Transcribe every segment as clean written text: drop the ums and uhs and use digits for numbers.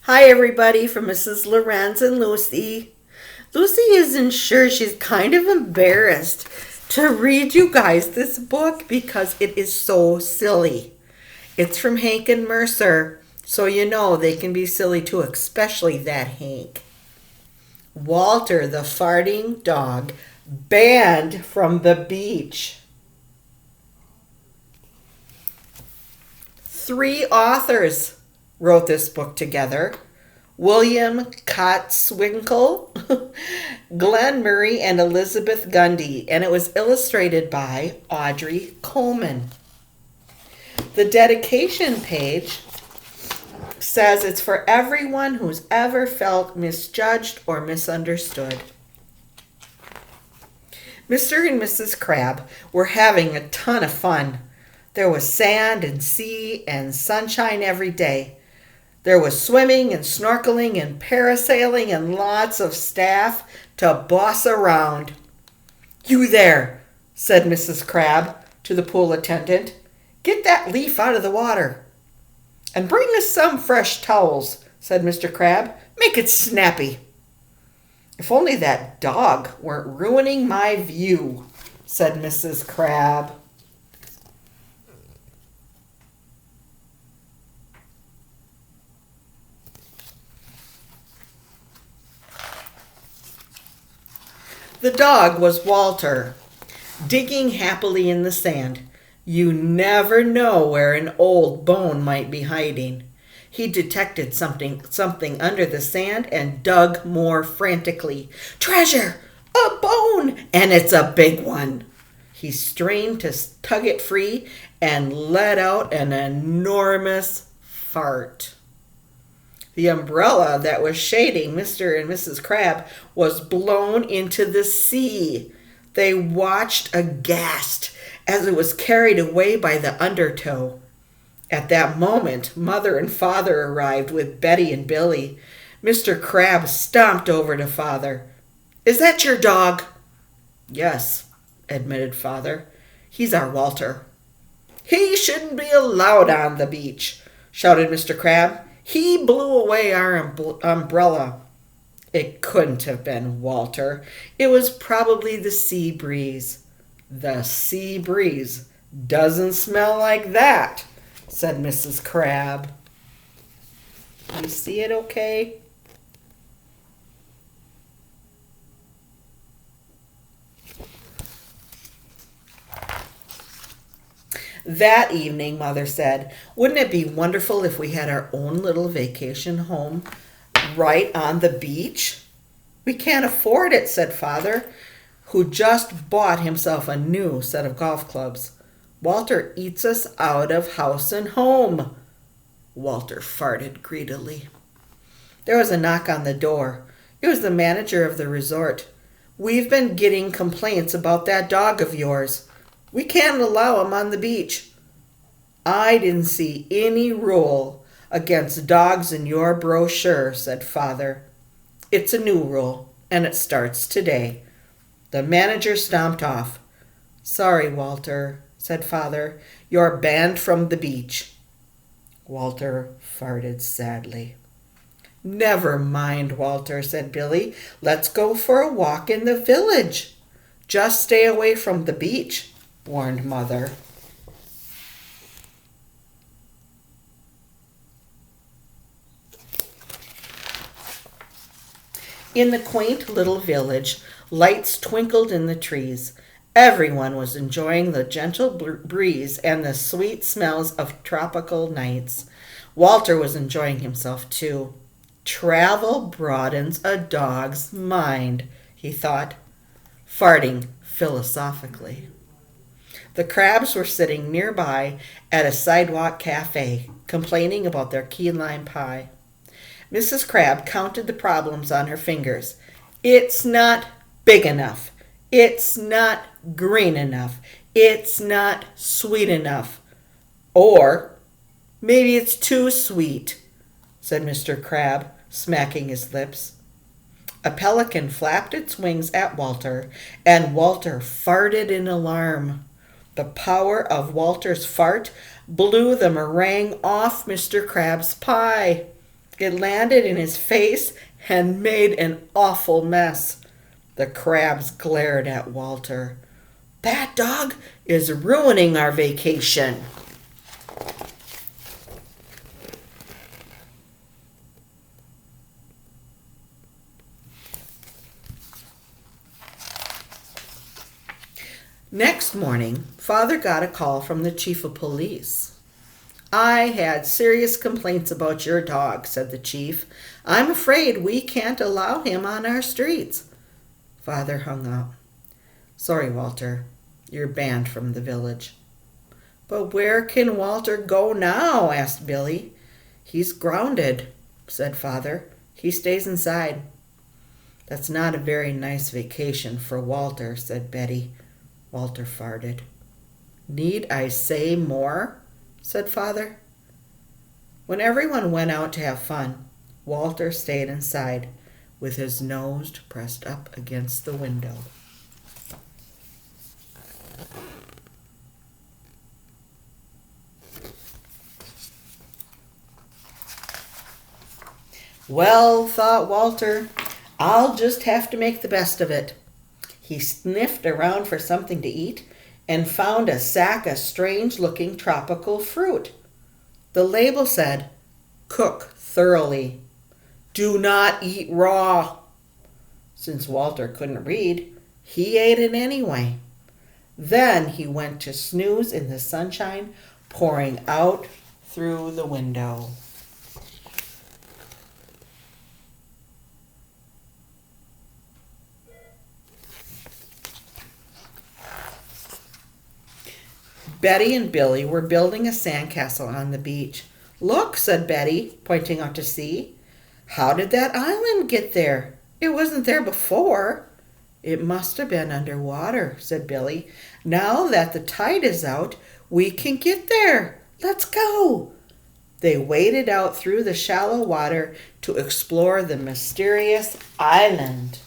Hi, everybody, from Mrs. Lorenz and Lucy. Lucy isn't sure. She's kind of embarrassed to read you guys this book because it is so silly. It's from Hank and Mercer, so you know they can be silly too, especially that Hank. Walter, the farting dog, banned from the beach. Three authors wrote this book together: William Kotzwinkle, Glenn Murray, and Elizabeth Gundy, and it was illustrated by Audrey Colman. The dedication page says it's for everyone who's ever felt misjudged or misunderstood. Mr. and Mrs. Crab were having a ton of fun. There was sand and sea and sunshine every day. There was swimming and snorkeling and parasailing and lots of staff to boss around. "You there," said Mrs. Crab to the pool attendant. "Get that leaf out of the water." "And bring us some fresh towels," said Mr. Crab. "Make it snappy." "If only that dog weren't ruining my view," said Mrs. Crab. The dog was Walter, digging happily in the sand. You never know where an old bone might be hiding. He detected something under the sand and dug more frantically. "Treasure! A bone! And it's a big one!" He strained to tug it free and let out an enormous fart. The umbrella that was shading Mr. and Mrs. Crab was blown into the sea. They watched aghast as it was carried away by the undertow. At that moment, Mother and Father arrived with Betty and Billy. Mr. Crab stomped over to Father. "Is that your dog?" "Yes," admitted Father. "He's our Walter." "He shouldn't be allowed on the beach," shouted Mr. Crab. "He blew away our umbrella." It couldn't have been Walter. It was probably the sea breeze. "The sea breeze doesn't smell like that," said Mrs. Crab. You see it okay? That evening, Mother said, "Wouldn't it be wonderful if we had our own little vacation home right on the beach?" "We can't afford it," said Father, who just bought himself a new set of golf clubs. "Walter eats us out of house and home." Walter farted greedily. There was a knock on the door. It was the manager of the resort. "We've been getting complaints about that dog of yours. We can't allow him on the beach." "I didn't see any rule against dogs in your brochure," said Father. "It's a new rule, and it starts today." The manager stomped off. "Sorry, Walter," said Father. "You're banned from the beach." Walter farted sadly. "Never mind, Walter," said Billy. "Let's go for a walk in the village." "Just stay away from the beach," warned Mother. In the quaint little village, lights twinkled in the trees. Everyone was enjoying the gentle breeze and the sweet smells of tropical nights. Walter was enjoying himself too. Travel broadens a dog's mind, he thought, farting philosophically. The Crabs were sitting nearby at a sidewalk cafe, complaining about their key lime pie. Mrs. Crab counted the problems on her fingers. "It's not big enough. It's not green enough. It's not sweet enough. Or maybe it's too sweet," said Mr. Crab, smacking his lips. A pelican flapped its wings at Walter, and Walter farted in alarm. The power of Walter's fart blew the meringue off Mr. Crab's pie. It landed in his face and made an awful mess. The crabs glared at Walter. "That dog is ruining our vacation." Next morning, Father got a call from the chief of police. "I had serious complaints about your dog," said the chief. "I'm afraid we can't allow him on our streets." Father hung up. "Sorry, Walter. You're banned from the village." "But where can Walter go now?" asked Billy. "He's grounded," said Father. "He stays inside." "That's not a very nice vacation for Walter," said Betty. Walter farted. "Need I say more?" said Father. When everyone went out to have fun, Walter stayed inside with his nose pressed up against the window. "Well," thought Walter, "I'll just have to make the best of it." He sniffed around for something to eat and found a sack of strange-looking tropical fruit. The label said, "Cook thoroughly. Do not eat raw." Since Walter couldn't read, he ate it anyway. Then he went to snooze in the sunshine pouring out through the window. Betty and Billy were building a sandcastle on the beach. "Look," said Betty, pointing out to sea. "How did that island get there? It wasn't there before." "It must have been underwater," said Billy. "Now that the tide is out, we can get there. Let's go." They waded out through the shallow water to explore the mysterious island.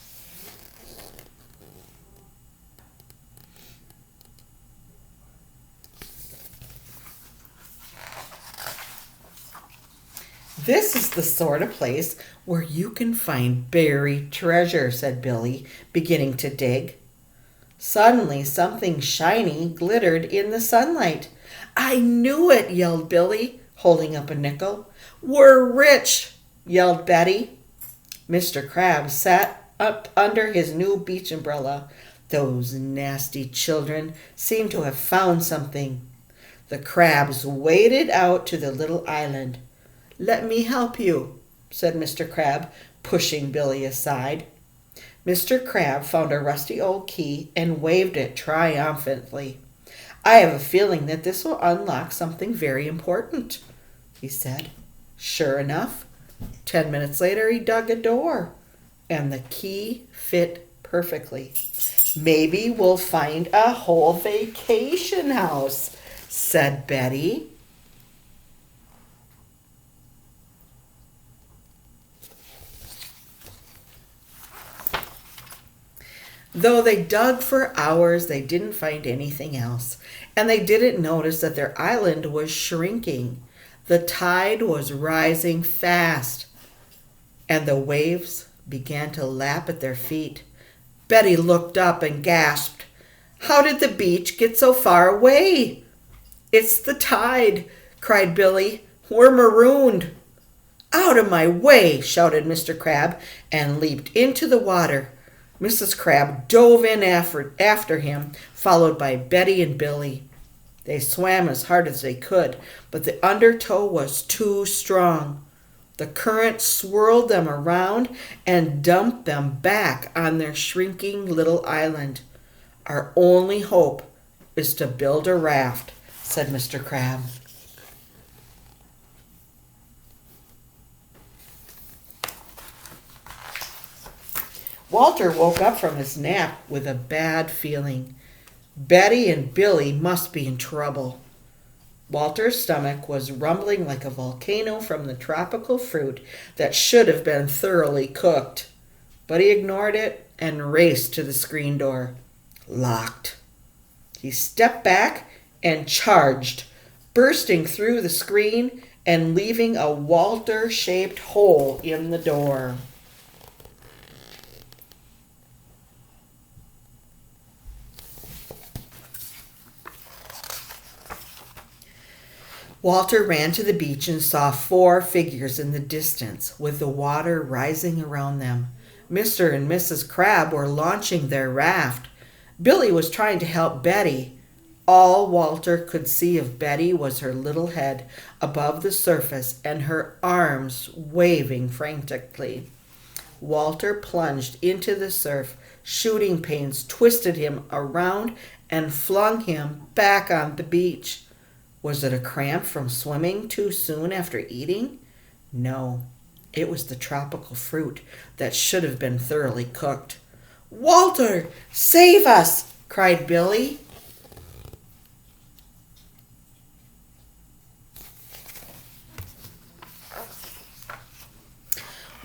"This is the sort of place where you can find buried treasure," said Billy, beginning to dig. Suddenly, something shiny glittered in the sunlight. "I knew it!" yelled Billy, holding up a nickel. "We're rich!" yelled Betty. Mr. Crab sat up under his new beach umbrella. Those nasty children seemed to have found something. The crabs waded out to the little island. "Let me help you," said Mr. Crab, pushing Billy aside. Mr. Crab found a rusty old key and waved it triumphantly. "I have a feeling that this will unlock something very important," he said. Sure enough, 10 minutes later he dug a door, and the key fit perfectly. "Maybe we'll find a whole vacation house," said Betty. Though they dug for hours, they didn't find anything else, and they didn't notice that their island was shrinking. The tide was rising fast, and the waves began to lap at their feet. Betty looked up and gasped, "How did the beach get so far away?" "It's the tide," cried Billy. "We're marooned." "Out of my way!" shouted Mr. Crab and leaped into the water. Mrs. Crab dove in after him, followed by Betty and Billy. They swam as hard as they could, but the undertow was too strong. The current swirled them around and dumped them back on their shrinking little island. "Our only hope is to build a raft," said Mr. Crab. Walter woke up from his nap with a bad feeling. Betty and Billy must be in trouble. Walter's stomach was rumbling like a volcano from the tropical fruit that should have been thoroughly cooked. But he ignored it and raced to the screen door. Locked. He stepped back and charged, bursting through the screen and leaving a Walter-shaped hole in the door. Walter ran to the beach and saw 4 figures in the distance, with the water rising around them. Mr. and Mrs. Crab were launching their raft. Billy was trying to help Betty. All Walter could see of Betty was her little head above the surface and her arms waving frantically. Walter plunged into the surf. Shooting pains twisted him around and flung him back on the beach. Was it a cramp from swimming too soon after eating? No, it was the tropical fruit that should have been thoroughly cooked. "Walter, save us!" cried Billy.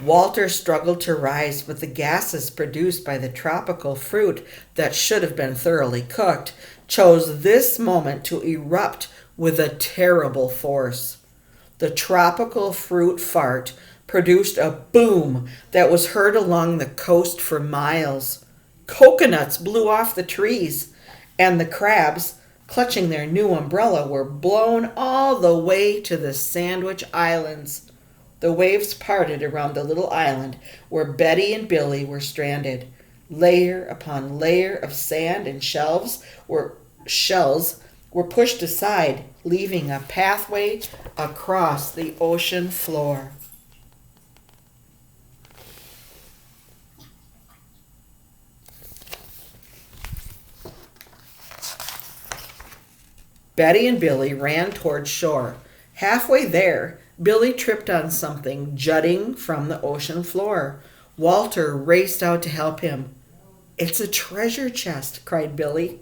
Walter struggled to rise, but the gases produced by the tropical fruit that should have been thoroughly cooked chose this moment to erupt with a terrible force. The tropical fruit fart produced a boom that was heard along the coast for miles. Coconuts blew off the trees, and the crabs, clutching their new umbrella, were blown all the way to the Sandwich Islands. The waves parted around the little island where Betty and Billy were stranded. Layer upon layer of sand and shells were pushed aside, leaving a pathway across the ocean floor. Betty and Billy ran toward shore. Halfway there, Billy tripped on something jutting from the ocean floor. Walter raced out to help him. "It's a treasure chest," cried Billy.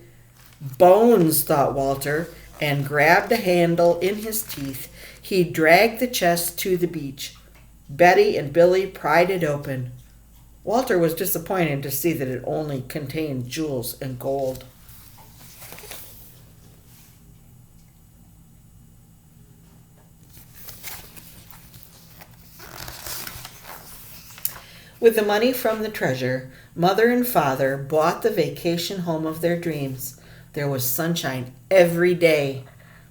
"Bones," thought Walter, and grabbed a handle in his teeth. He dragged the chest to the beach. Betty and Billy pried it open. Walter was disappointed to see that it only contained jewels and gold. With the money from the treasure, Mother and Father bought the vacation home of their dreams. There was sunshine every day.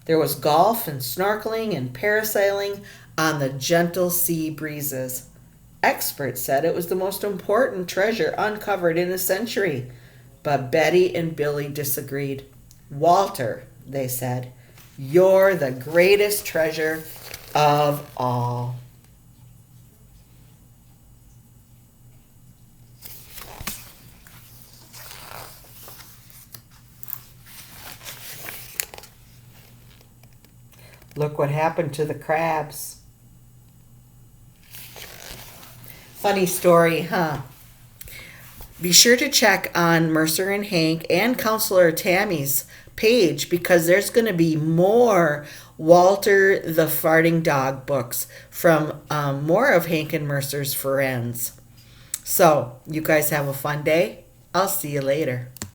There was golf and snorkeling and parasailing on the gentle sea breezes. Experts said it was the most important treasure uncovered in a century. But Betty and Billy disagreed. "Walter," they said, "you're the greatest treasure of all." Look what happened to the crabs. Funny story, huh? Be sure to check on Mercer and Hank and Counselor Tammy's page because there's going to be more Walter the Farting Dog books from more of Hank and Mercer's friends. So, you guys have a fun day. I'll see you later.